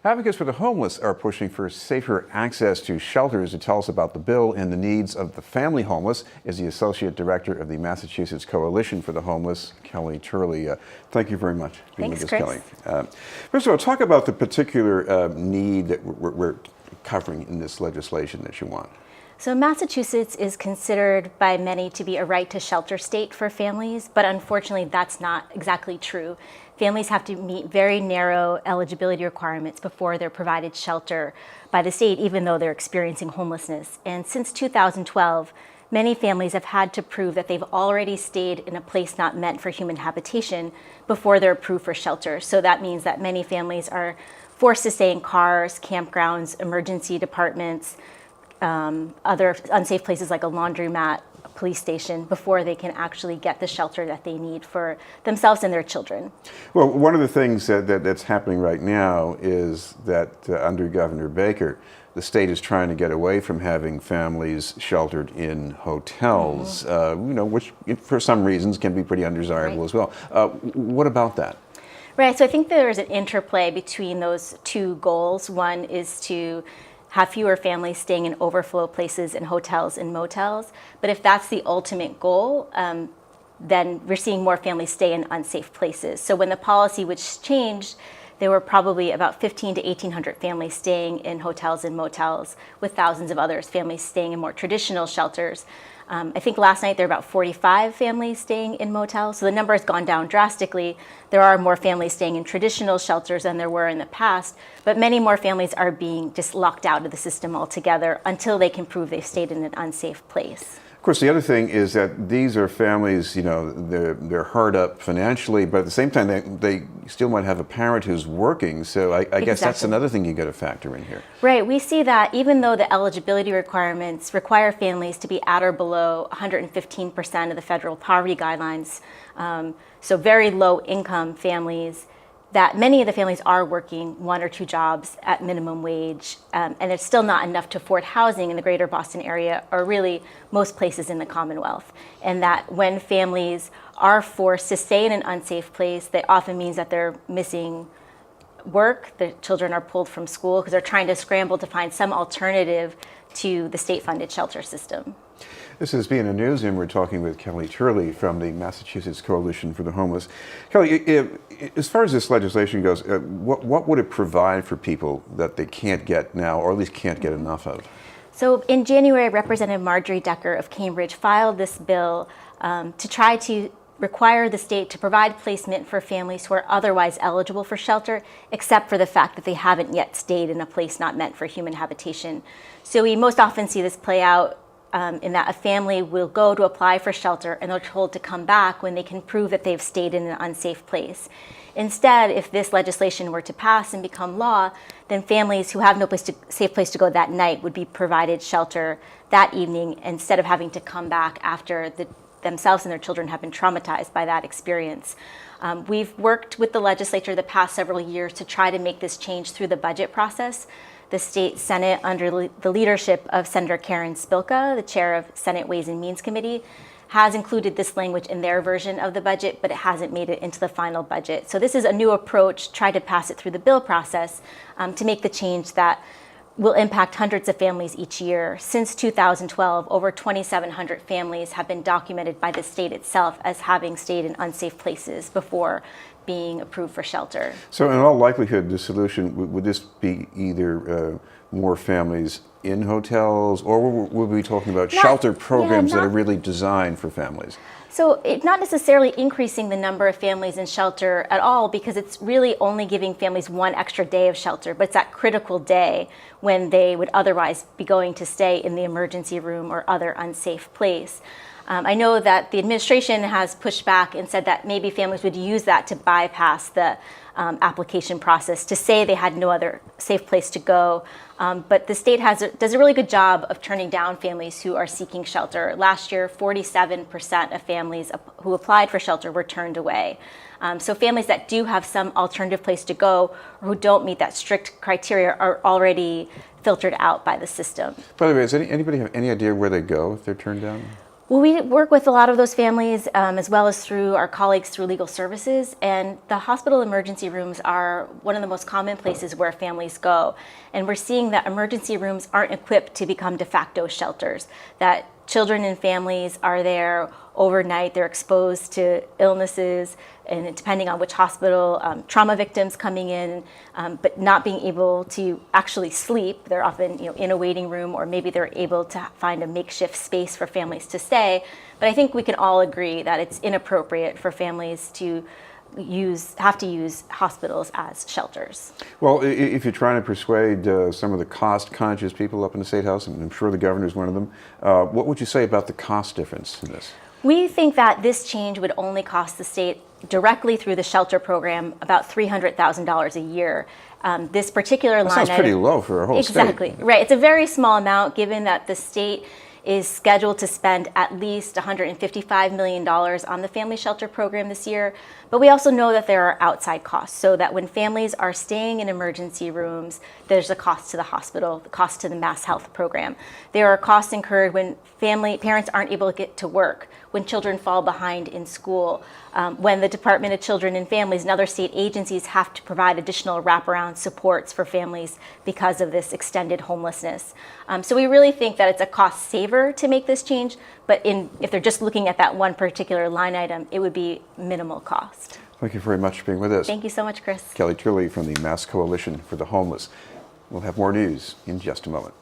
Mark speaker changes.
Speaker 1: Advocates for the homeless are pushing for safer access to shelters. To tell us about the bill and the needs of the family homeless is the Associate Director of the Massachusetts Coalition for the Homeless, Kelly Turley. Thank you very much for being with us, Kelly. First of all, talk about the particular need that we're covering in this legislation that you want.
Speaker 2: So Massachusetts is considered by many to be a right to shelter state for families, but unfortunately that's not exactly true. Families have to meet very narrow eligibility requirements before they're provided shelter by the state, even though they're experiencing homelessness. And since 2012, many families have had to prove that they've already stayed in a place not meant for human habitation before they're approved for shelter. So that means that many families are forced to stay in cars, campgrounds, emergency departments, other unsafe places like a laundromat, a police station, before they can actually get the shelter that they need for themselves and their children.
Speaker 1: Well, one of the things that's happening right now is that under Governor Baker, the state is trying to get away from having families sheltered in hotels, which for some reasons can be pretty undesirable as well. What about that?
Speaker 2: Right, so I think there's an interplay between those two goals. One is to have fewer families staying in overflow places in hotels and motels. But if that's the ultimate goal, then we're seeing more families stay in unsafe places. So when the policy was changed, there were probably about 1,500 to 1,800 families staying in hotels and motels, with thousands of others families staying in more traditional shelters. I think last night there were about 45 families staying in motels, so the number has gone down drastically. There are more families staying in traditional shelters than there were in the past, but many more families are being just locked out of the system altogether until they can prove they've stayed in an unsafe place.
Speaker 1: Of course, the other thing is that these are families, they're hard up financially, but at the same time, they still might have a parent who's working. So I guess that's another thing you got to factor in here.
Speaker 2: Right. We see that even though the eligibility requirements require families to be at or below 115% of the federal poverty guidelines, so very low income families, that many of the families are working one or two jobs at minimum wage, and it's still not enough to afford housing in the greater Boston area, or really most places in the Commonwealth. And that when families are forced to stay in an unsafe place, that often means that they're missing work, the children are pulled from school because they're trying to scramble to find some alternative to the state-funded shelter system.
Speaker 1: This is Being a News, and we're talking with Kelly Turley from the Massachusetts Coalition for the Homeless. Kelly, as far as this legislation goes, what would it provide for people that they can't get now, or at least can't get enough of?
Speaker 2: So in January, Representative Marjorie Decker of Cambridge filed this bill to try to require the state to provide placement for families who are otherwise eligible for shelter, except for the fact that they haven't yet stayed in a place not meant for human habitation. So we most often see this play out in that a family will go to apply for shelter and they're told to come back when they can prove that they've stayed in an unsafe place. Instead, if this legislation were to pass and become law, then families who have no safe place to go that night would be provided shelter that evening instead of having to come back after themselves and their children have been traumatized by that experience. We've worked with the legislature the past several years to try to make this change through the budget process. The state Senate, under the leadership of Senator Karen Spilka, the chair of Senate Ways and Means Committee, has included this language in their version of the budget, but it hasn't made it into the final budget. So this is a new approach, try to pass it through the bill process to make the change that will impact hundreds of families each year. Since 2012, over 2,700 families have been documented by the state itself as having stayed in unsafe places before being approved for shelter.
Speaker 1: So in all likelihood, the solution, would this be either more families in hotels, or would we be talking about shelter programs that are really designed for families?
Speaker 2: So it's not necessarily increasing the number of families in shelter at all, because it's really only giving families one extra day of shelter, but it's that critical day when they would otherwise be going to stay in the emergency room or other unsafe place. I know that the administration has pushed back and said that maybe families would use that to bypass the application process, to say they had no other safe place to go. But the state does a really good job of turning down families who are seeking shelter. Last year, 47% of families who applied for shelter were turned away. So families that do have some alternative place to go, or who don't meet that strict criteria, are already filtered out by the system.
Speaker 1: By the way, does anybody have any idea where they go if they're turned down?
Speaker 2: Well, we work with a lot of those families as well as through our colleagues through legal services. And the hospital emergency rooms are one of the most common places where families go. And we're seeing that emergency rooms aren't equipped to become de facto shelters, that children and families are there overnight. They're exposed to illnesses, and depending on which hospital, trauma victims coming in, but not being able to actually sleep. They're often, in a waiting room, or maybe they're able to find a makeshift space for families to stay. But I think we can all agree that it's inappropriate for families to have to use hospitals as shelters.
Speaker 1: Well, if you're trying to persuade some of the cost-conscious people up in the State House, and I'm sure the governor is one of them, what would you say about the cost difference in this?
Speaker 2: We think that this change would only cost the state directly through the shelter program about $300,000 a year. This particular line
Speaker 1: Sounds pretty
Speaker 2: item,
Speaker 1: low for a whole state.
Speaker 2: exactly, right. It's a very small amount given that the state is scheduled to spend at least $155 million on the family shelter program this year. But we also know that there are outside costs, so that when families are staying in emergency rooms, there's a cost to the hospital, the cost to the mass health program. There are costs incurred when parents aren't able to get to work, when children fall behind in school, when the Department of Children and Families and other state agencies have to provide additional wraparound supports for families because of this extended homelessness. So we really think that it's a cost saver to make this change, but if they're just looking at that one particular line item, it would be minimal cost.
Speaker 1: Thank you very much for being with us.
Speaker 2: Thank you so much, Chris.
Speaker 1: Kelly Turley from the Mass Coalition for the Homeless. We'll have more news in just a moment.